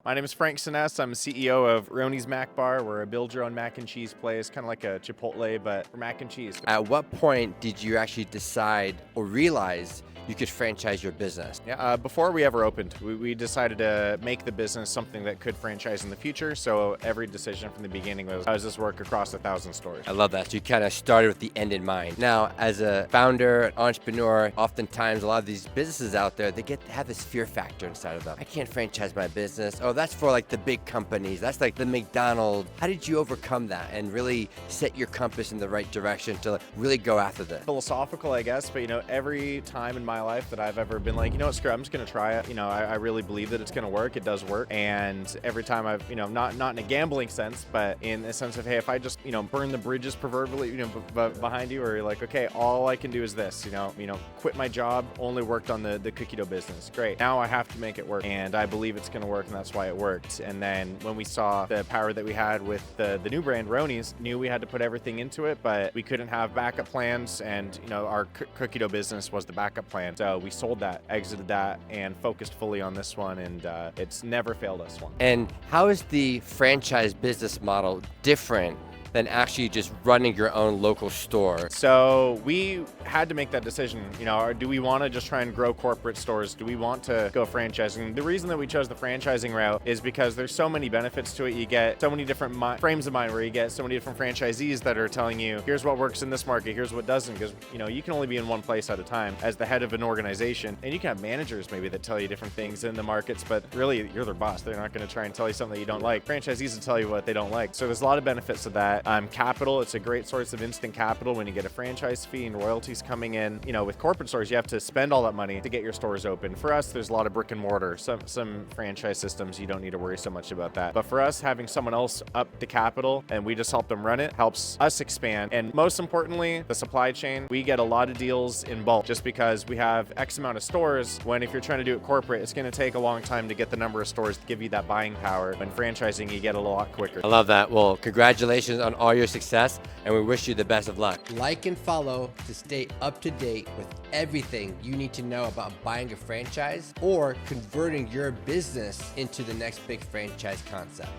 My name is Frank Senese. I'm the CEO of Roni Mac Bar. We're a build your own mac and cheese place, kind of like a Chipotle, but for mac and cheese. At what point did you actually decide or realize you could franchise your business? Yeah, before we ever opened, we decided to make the business something that could franchise in the future. So every decision from the beginning was, how does this work across 1,000 stores? I love that. So you kind of started with the end in mind. Now, as a founder, an entrepreneur, oftentimes a lot of these businesses out there, they have this fear factor inside of them. I can't franchise my business. Oh, that's for like the big companies. That's like the McDonald's. How did you overcome that and really set your compass in the right direction to really go after this? Philosophical, I guess, but every time in my life that I've ever been like, screw it, I'm just gonna try it. I really believe that it's gonna work. It does work. And every time I've, not in a gambling sense, but in the sense of, hey, if I just, burn the bridges proverbially, behind you, or you're like, okay, all I can do is this, quit my job, only worked on the cookie dough business. Great. Now I have to make it work. And I believe it's gonna work, and that's why it worked. And then when we saw the power that we had with the new brand, Roni's, knew we had to put everything into it, but we couldn't have backup plans. And, our cookie dough business was the backup plan. So we sold that, exited that, and focused fully on this one, and it's never failed us one. And how is the franchise business model different than actually just running your own local store? So we had to make that decision, do we want to just try and grow corporate stores? Do we want to go franchising? The reason that we chose the franchising route is because there's so many benefits to it. You get so many different frames of mind, where you get so many different franchisees that are telling you, here's what works in this market, here's what doesn't, because you can only be in one place at a time as the head of an organization, and you can have managers maybe that tell you different things in the markets, but really you're their boss. They're not going to try and tell you something that you don't like. Franchisees will tell you what they don't like. So there's a lot of benefits to that. Capital, it's a great source of instant capital when you get a franchise fee and royalties coming in. With corporate stores, you have to spend all that money to get your stores open. For us, there's a lot of brick and mortar. Some franchise systems, you don't need to worry so much about that. But for us, having someone else up the capital and we just help them run it helps us expand. And most importantly, the supply chain, we get a lot of deals in bulk just because we have X amount of stores, when if you're trying to do it corporate, it's going to take a long time to get the number of stores to give you that buying power. When franchising, you get a lot quicker. I love that. Well, congratulations on all your success, and we wish you the best of luck. Like and follow to stay up to date with everything you need to know about buying a franchise or converting your business into the next big franchise concept.